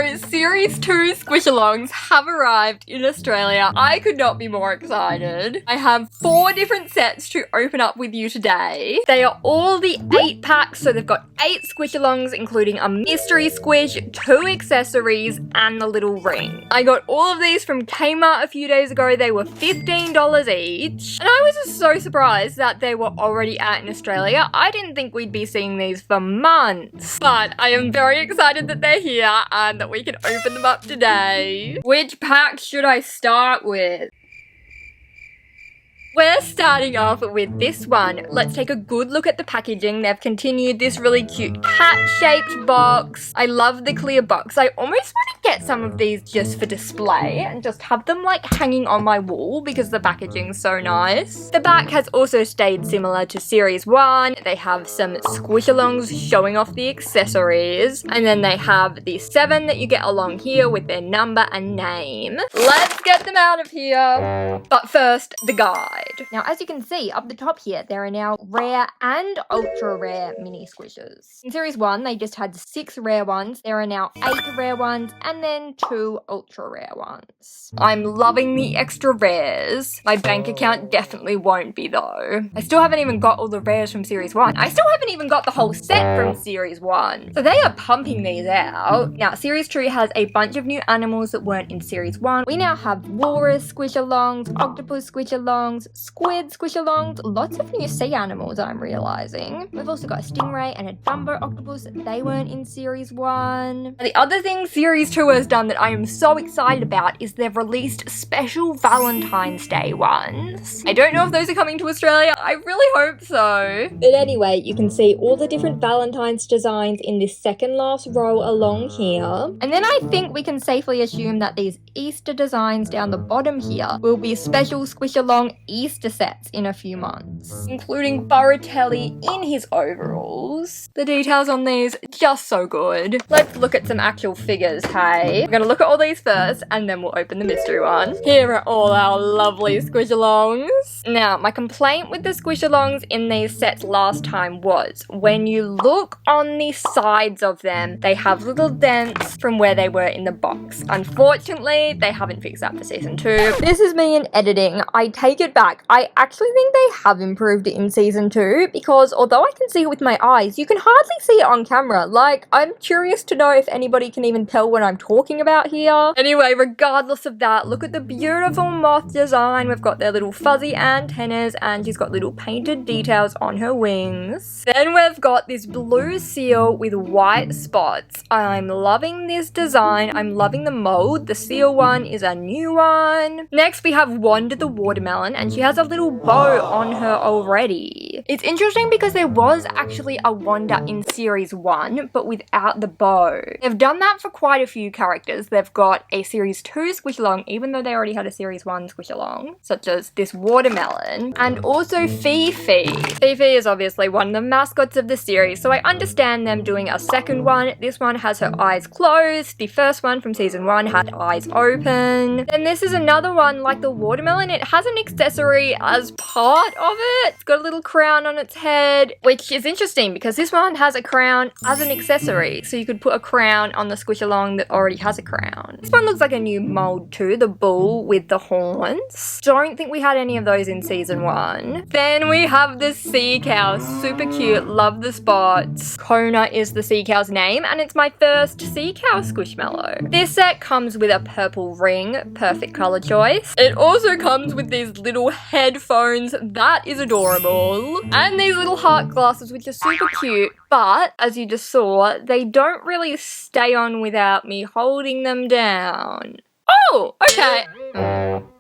So, Series 2 Squish-alongs have arrived in Australia. I could not be more excited. I have 4 different sets to open up with you today. They are all the 8 packs, so they've got 8 Squish-alongs, including a mystery squish, 2 accessories, and the little ring. I got all of these from Kmart a few days ago. They were $15 each. And I was just so surprised that they were already out in Australia. I didn't think we'd be seeing these for months. But I am very excited that they're here and that we can open them up today. Which pack should I start with? We're starting off with this one. Let's take a good look at the packaging. They've continued this really cute cat-shaped box. I love the clear box. I almost want to get some of these just for display and just have them like hanging on my wall because the packaging's so nice. The back has also stayed similar to Series 1. They have some squish-alongs showing off the accessories. And then they have the 7 that you get along here with their number and name. Let's get them out of here. But first, the guide. Now, as you can see up the top here, there are now rare and ultra rare mini squishes. In Series 1, they just had 6 rare ones. There are now 8 rare ones and then 2 ultra rare ones. I'm loving the extra rares. My bank account definitely won't be though. I still haven't even got all the rares from Series 1. I still haven't even got the whole set from Series 1. So they are pumping these out. Now, Series 2 has a bunch of new animals that weren't in Series 1. We now have walrus squish-alongs, octopus squish-alongs, squid squish-alongs, lots of new sea animals I'm realizing. We've also got a stingray and a Dumbo octopus. They weren't in Series 1. The other thing Series 2 has done that I am so excited about is they've released special Valentine's Day ones. I don't know if those are coming to Australia. I really hope so. But anyway, you can see all the different Valentine's designs in this second last row along here. And then I think we can safely assume that these Easter designs down the bottom here will be special squish-along Easter sets in a few months, including Burratelli in his overalls. The details on these, just so good. Let's look at some actual figures, hey? We're gonna look at all these first, and then we'll open the mystery one. Here are all our lovely squish-alongs. Now, my complaint with the squish-alongs in these sets last time was, when you look on the sides of them, they have little dents from where they were in the box. Unfortunately, they haven't fixed that for Season 2. This is me in editing. I take it back. I actually think they have improved it in Season 2 because although I can see it with my eyes, you can hardly see it on camera. Like, I'm curious to know if anybody can even tell what I'm talking about here. Anyway, regardless of that, look at the beautiful moth design. We've got their little fuzzy antennas and she's got little painted details on her wings. Then we've got this blue seal with white spots. I'm loving this design. I'm loving the mold. The seal one is a new one. Next, we have Wanda the watermelon and she has a little bow on her already. It's interesting because there was actually a Wanda in Series 1 but without the bow. They've done that for quite a few characters. They've got a Series 2 squish-along even though they already had a Series 1 squish-along, such as this watermelon, and also Fifi. Fifi is obviously one of the mascots of the series, so I understand them doing a second one. This one has her eyes closed. The first one from Season 1 had eyes open. Then this is another one like the watermelon. It has an accessory as part of it. It's got a little crown on its head, which is interesting because this one has a crown as an accessory. So you could put a crown on the squish-along that already has a crown. This one looks like a new mold too, the bull with the horns. Don't think we had any of those in Season 1. Then we have the sea cow, super cute, love the spots. Kona is the sea cow's name and it's my first sea cow squishmallow. This set comes with a purple ring, perfect color choice. It also comes with these little headphones, that is adorable. And these little heart glasses which are super cute, but as you just saw, they don't really stay on without me holding them down. Oh, okay.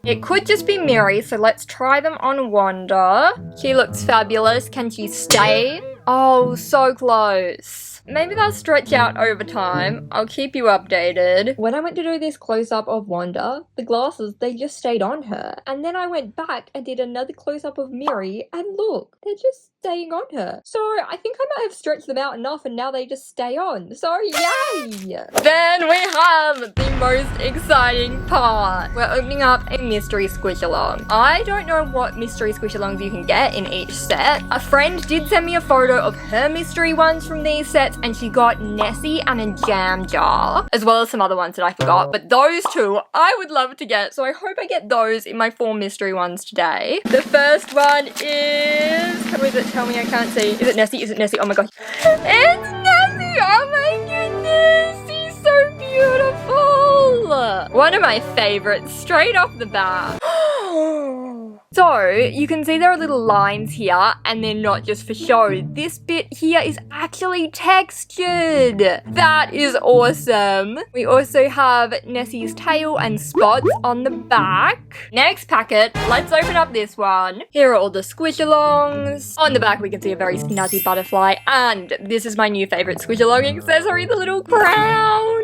It could just be Miri, so let's try them on Wanda. She looks fabulous. Can she stay? Oh, so close. Maybe they'll stretch out over time. I'll keep you updated. When I went to do this close-up of Wanda, the glasses, they just stayed on her. And then I went back and did another close-up of Miri, and look, they're just staying on her. So I think I might have stretched them out enough and now they just stay on. So yay! Then we have the most exciting part. We're opening up a mystery squish-along. I don't know what mystery squish-alongs you can get in each set. A friend did send me a photo of her mystery ones from these sets and she got Nessie and a jam jar, as well as some other ones that I forgot. But those two I would love to get, so I hope I get those in my 4 mystery ones today. The first one is... Who is it? Tell me, I can't see. Is it Nessie? Is it Nessie? Oh my gosh. It's Nessie! Oh my goodness! She's so beautiful! One of my favorites, straight off the bat. So, you can see there are little lines here, and they're not just for show. This bit here is actually textured. That is awesome. We also have Nessie's tail and spots on the back. Next packet, let's open up this one. Here are all the squish-alongs. On the back, we can see a very snazzy butterfly, and this is my new favorite squish-along accessory, the little crown.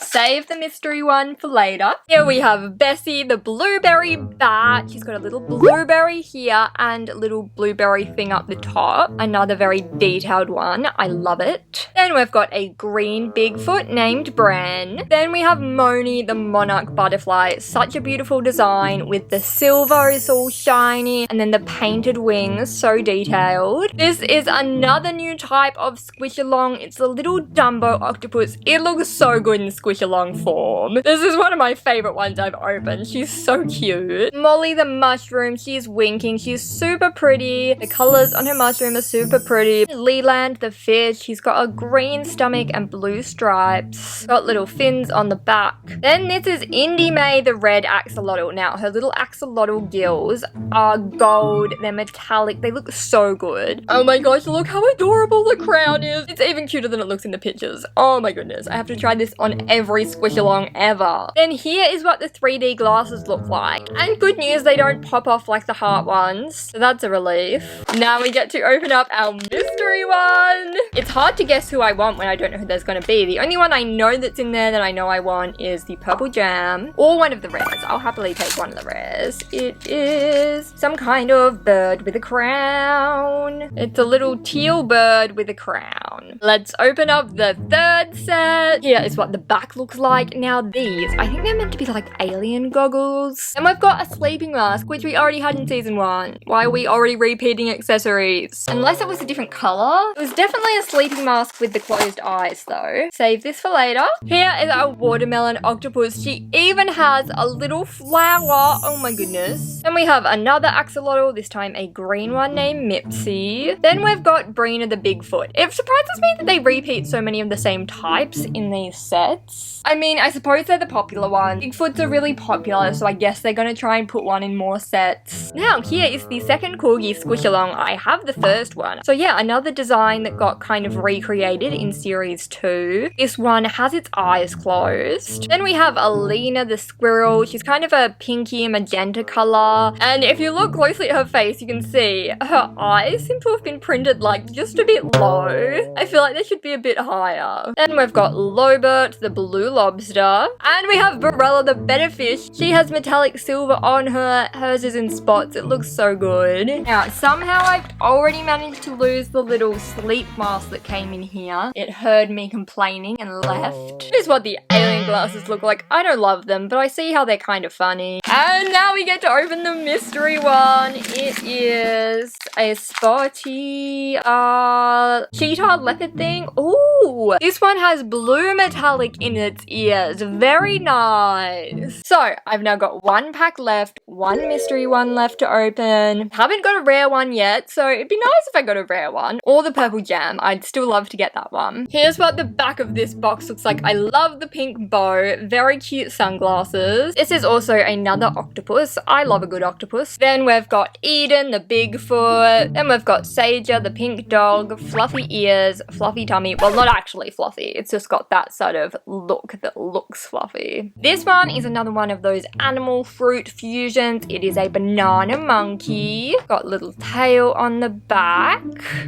Save the mystery one for later. Here we have Bessie, the blueberry bat. She's got a little blueberry here and a little blueberry thing up the top. Another very detailed one. I love it. Then we've got a green Bigfoot named Bran. Then we have Moni, the monarch butterfly. Such a beautiful design with the silver is all shiny and then the painted wings, so detailed. This is another new type of squish-along. It's a little Dumbo octopus. It looks so good in squish-along form. This is one of my favorite ones I've opened. She's so cute. Molly the mushroom, she's winking. She's super pretty. The colors on her mushroom are super pretty. Leland the fish, he's got a green stomach and blue stripes. Got little fins on the back. Then this is Indie May the red axolotl. Now her little axolotl gills are gold. They're metallic. They look so good. Oh my gosh, look how adorable the crown is. It's even cuter than it looks in the pictures. Oh my goodness. I have to try this on every squish-along ever. Then here is what the 3D glasses look like. And good news, they don't pop off like the heart ones. So that's a relief. Now we get to open up our mystery one. It's hard to guess who I want when I don't know who there's going to be. The only one I know that's in there that I know I want is the purple jam or one of the rares. I'll happily take one of the rares. It is some kind of bird with a crown. It's a little teal bird with a crown. Let's open up the third set. Here is what the back looks like. Now these, I think they're meant to be like alien goggles. And we've got a sleeping mask, which we already had in season 1. Why are we already repeating accessories? Unless it was a different color. It was definitely a sleeping mask with the closed eyes though. Save this for later. Here is our watermelon octopus. She even has a little flower. Oh my goodness. Then we have another axolotl, this time a green one named Mipsy. Then we've got Brina the Bigfoot. It surprises me that they repeat so many of the same types in these sets. I mean, I suppose they're the popular ones. Bigfoots are really popular, so I guess they're gonna try and put one in more sets. Now, here is the second corgi squish-along. I have the first one. So yeah, another design that got kind of recreated in series 2. This one has its eyes closed. Then we have Alina the squirrel. She's kind of a pinky magenta color. And if you look closely at her face, you can see her eyes seem to have been printed like just a bit low. I feel like they should be a bit higher. Then we've got Lobert the blue lobster. And we have Barella the betterfish. She has metallic silver on her. Hers is in spots. It looks so good. Now, somehow I've already managed to lose the little sleep mask that came in here. It heard me complaining and left. This is what the alien glasses look like. I don't love them, but I see how they're kind of funny. And now we get to open the mystery one. It is a spotty cheetah leopard thing. Ooh, this one has blue metallic in its ears. Very nice. So I've now got one pack left, one mystery one left to open. Haven't got a rare one yet, so it'd be nice if I got a rare one. Or the purple jam. I'd still love to get that one. Here's what the back of this box looks like. I love the pink bow. Very cute sunglasses. This is also another octopus. I love a good octopus. Then we've got Eden, the Bigfoot. Then we've got Saja, the pink dog. Fluffy ears, fluffy tummy. Well, not actually fluffy. It's just got that sort of look that looks fluffy. This one is another one of those animal fruit fusions. It is a banana monkey. Got little tail on the back.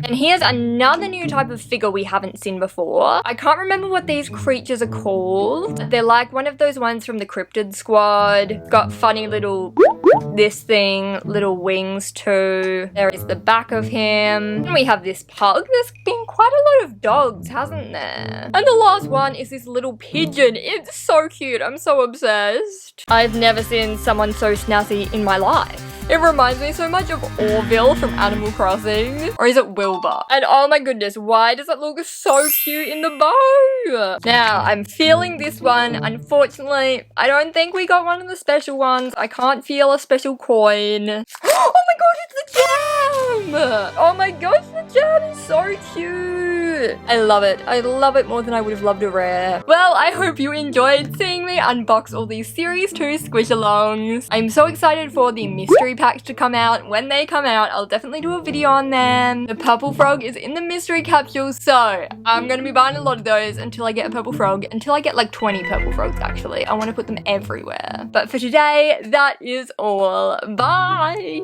And here's another new type of figure we haven't seen before. I can't remember what these creatures are called. They're like one of those ones from the Cryptid Squad. Got funny little this thing, little wings too. There is the back of him. And we have this pug. There's been quite a lot of dogs, hasn't there? And the last one is this little pigeon. It's so cute. I'm so obsessed. I've never seen someone so snazzy in my life. It reminds me so much of Orville from Animal Crossing. Or is it Wilbur? And oh my goodness, why does it look so cute in the bow? Now, I'm feeling this one. Unfortunately, I don't think we got one of the special ones. I can't feel a special coin. Oh my gosh, it's the jam! Oh my gosh, the jam is so cute. I love it. I love it more than I would have loved a rare. Well, I hope you enjoyed seeing me unbox all these Series 2 Squish-alongs. I'm so excited for the mystery packs to come out. When they come out, I'll definitely do a video on them. The purple frog is in the mystery capsule, so I'm gonna be buying a lot of those until I get a purple frog. Until I get like 20 purple frogs, actually. I want to put them everywhere. But for today, that is all. Bye!